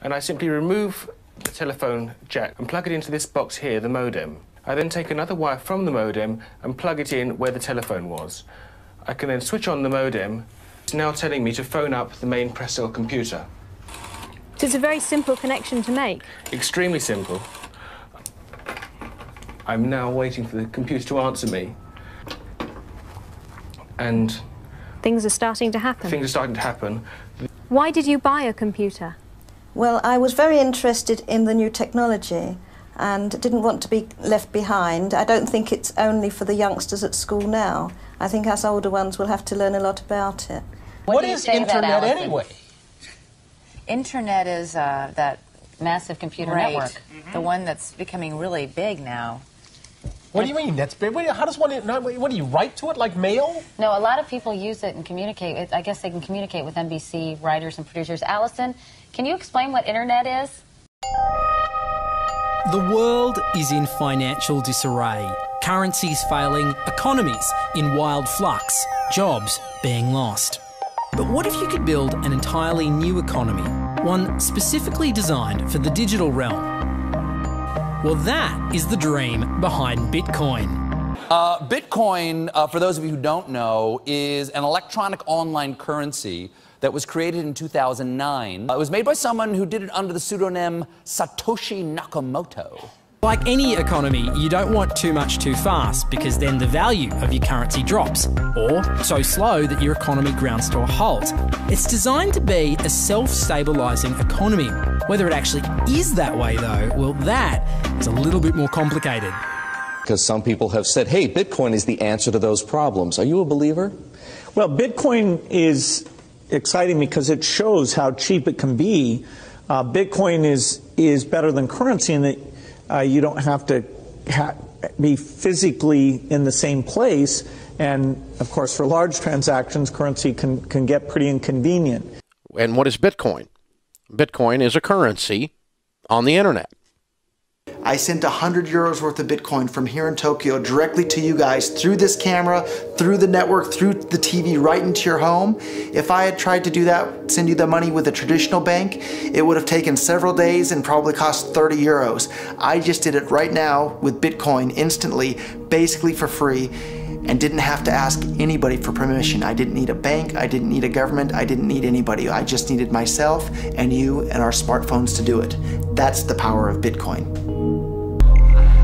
and I simply remove the telephone jack and plug it into this box here, the modem. I then take another wire from the modem and plug it in where the telephone was. I can then switch on the modem. It's now telling me to phone up the main press cell computer. So it's a very simple connection to make. Extremely simple. I'm now waiting for the computer to answer me. And things are starting to happen. Things are starting to happen. Why did you buy a computer? Well, I was very interested in the new technology and didn't want to be left behind. I don't think it's only for the youngsters at school now. I think us older ones will have to learn a lot about it. What is Internet anyway? Internet is that massive computer network, the one that's becoming really big now. What do you mean that's big? How does one, what do you write to it, like mail? No, a lot of people use it and communicate. I guess they can communicate with NBC writers and producers. Allison, can you explain what Internet is? The world is in financial disarray. Currencies failing, economies in wild flux, jobs being lost. But what if you could build an entirely new economy, one specifically designed for the digital realm? Well, that is the dream behind Bitcoin. Bitcoin, for those of you who don't know, is an electronic online currency that was created in 2009. It was made by someone who did it under the pseudonym Satoshi Nakamoto. Like any economy, you don't want too much too fast because then the value of your currency drops, or so slow that your economy grounds to a halt. It's designed to be a self-stabilising economy. Whether it actually is that way though, well, that is a little bit more complicated. Because some people have said, hey, Bitcoin is the answer to those problems. Are you a believer? Well, Bitcoin is exciting because it shows how cheap it can be. Bitcoin is better than currency in that you don't have to be physically in the same place. And, of course, for large transactions, currency can get pretty inconvenient. And what is Bitcoin? Bitcoin is a currency on the internet. I sent 100 euros worth of Bitcoin from here in Tokyo directly to you guys through this camera, through the network, through the TV, right into your home. If I had tried to do that, send you the money with a traditional bank, it would have taken several days and probably cost 30 euros. I just did it right now with Bitcoin instantly, basically for free, and didn't have to ask anybody for permission. I didn't need a bank, I didn't need a government, I didn't need anybody. I just needed myself and you and our smartphones to do it. That's the power of Bitcoin.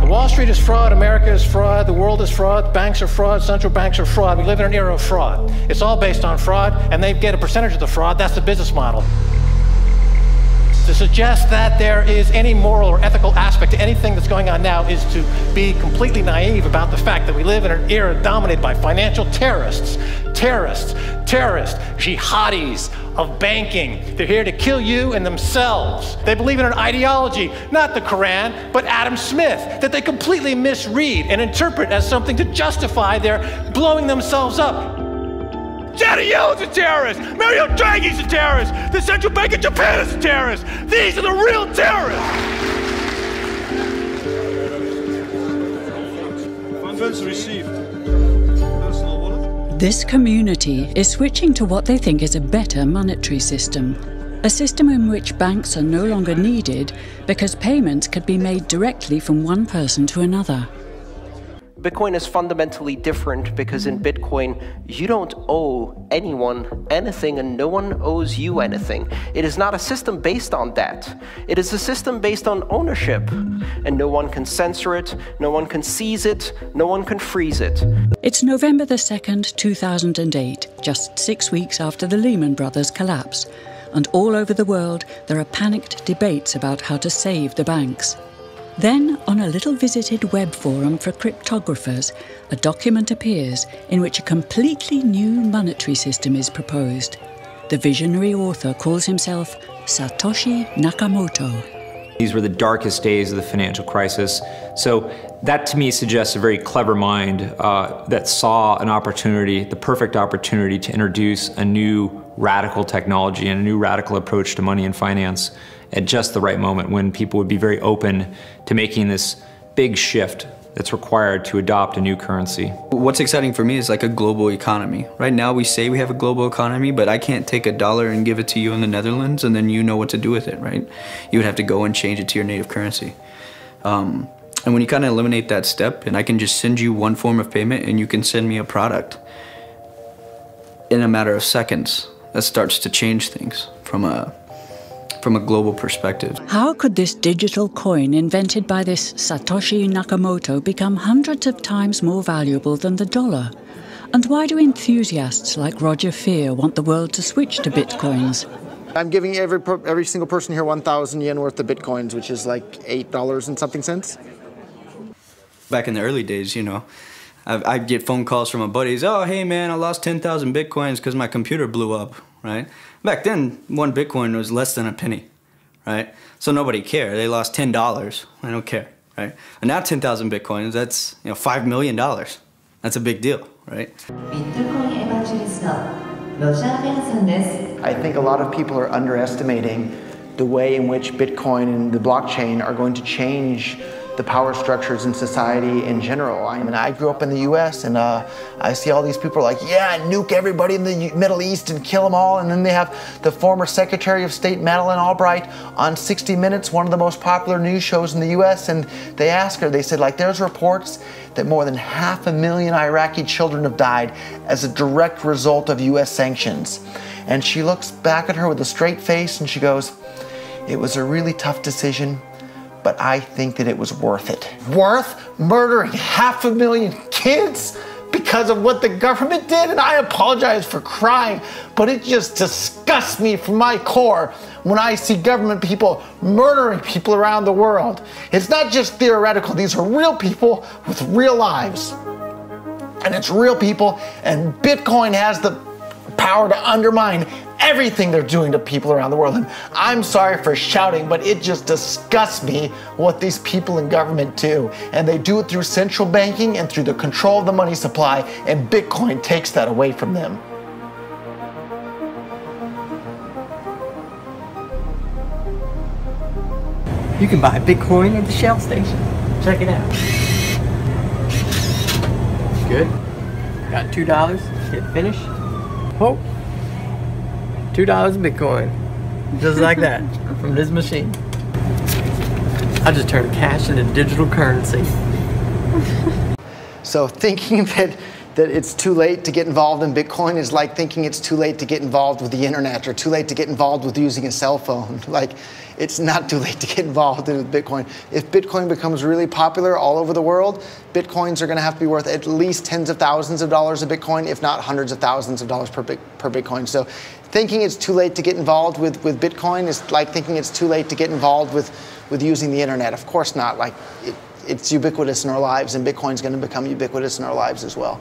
Wall Street is fraud, America is fraud, the world is fraud, banks are fraud, central banks are fraud. We live in an era of fraud. It's all based on fraud, and they get a percentage of the fraud. That's the business model. To suggest that there is any moral or ethical aspect to anything that's going on now is to be completely naive about the fact that we live in an era dominated by financial terrorists, jihadis of banking. They're here to kill you and themselves. They believe in an ideology, not the Quran, but Adam Smith, that they completely misread and interpret as something to justify their blowing themselves up. Janet Yellen's a terrorist! Mario Draghi's a terrorist! The Central Bank of Japan is a terrorist! These are the real terrorists! Funds received. This community is switching to what they think is a better monetary system. A system in which banks are no longer needed because payments could be made directly from one person to another. Bitcoin is fundamentally different because in Bitcoin, you don't owe anyone anything and no one owes you anything. It is not a system based on that. It is a system based on ownership. And no one can censor it, no one can seize it, no one can freeze it. It's November the 2nd, 2008, just 6 weeks after the Lehman Brothers collapse. And all over the world, there are panicked debates about how to save the banks. Then, on a little visited web forum for cryptographers, a document appears in which a completely new monetary system is proposed. The visionary author calls himself Satoshi Nakamoto. These were the darkest days of the financial crisis. So that to me suggests a very clever mind that saw an opportunity, the perfect opportunity to introduce a new radical technology and a new radical approach to money and finance at just the right moment when people would be very open to making this big shift that's required to adopt a new currency. What's exciting for me is like a global economy. Right now we say we have a global economy, but I can't take $1 and give it to you in the Netherlands and then you know what to do with it, right? You would have to go and change it to your native currency. And when you kind of eliminate that step, and I can just send you one form of payment and you can send me a product in a matter of seconds, that starts to change things from a global perspective. How could this digital coin invented by this Satoshi Nakamoto become hundreds of times more valuable than the dollar? And why do enthusiasts like Roger Fear want the world to switch to bitcoins? I'm giving every single person here 1,000 yen worth of bitcoins, which is like $8 and something cents. Back in the early days, you know, I'd get phone calls from my buddies, oh, hey man, I lost 10,000 bitcoins because my computer blew up, right? Back then, one bitcoin was less than a penny, right? So nobody cared. They lost $10. I don't care, right? And now 10,000 bitcoins, that's, you know, $5 million. That's a big deal, right? I think a lot of people are underestimating the way in which Bitcoin and the blockchain are going to change the power structures in society in general. I mean, I grew up in the US and I see all these people like, yeah, nuke everybody in the Middle East and kill them all. And then they have the former Secretary of State, Madeleine Albright, on 60 Minutes, one of the most popular news shows in the US. And they asked her, they said, like, there's reports that more than 500,000 Iraqi children have died as a direct result of US sanctions. And she looks back at her with a straight face and she goes, it was a really tough decision, but I think that it was worth it. Worth murdering 500,000 kids because of what the government did? And I apologize for crying, but it just disgusts me from my core when I see government people murdering people around the world. It's not just theoretical, these are real people with real lives. And it's real people, and Bitcoin has the power to undermine everything they're doing to people around the world. And I'm sorry for shouting, but it just disgusts me what these people in government do. And they do it through central banking and through the control of the money supply, and Bitcoin takes that away from them. You can buy Bitcoin at the Shell station. Check it out. Good. Got $2. Hit finish. Oh. $2 Bitcoin. Just like that. From this machine. I just turned cash into digital currency. So thinking that it's too late to get involved in Bitcoin is like thinking it's too late to get involved with the internet or too late to get involved with using a cell phone. Like, it's not too late to get involved in Bitcoin. If Bitcoin becomes really popular all over the world, Bitcoins are going to have to be worth at least tens of thousands of dollars a Bitcoin, if not hundreds of thousands of dollars per Bitcoin. So thinking it's too late to get involved with Bitcoin is like thinking it's too late to get involved with using the internet. Of course not. Like, it's ubiquitous in our lives, and Bitcoin's going to become ubiquitous in our lives as well.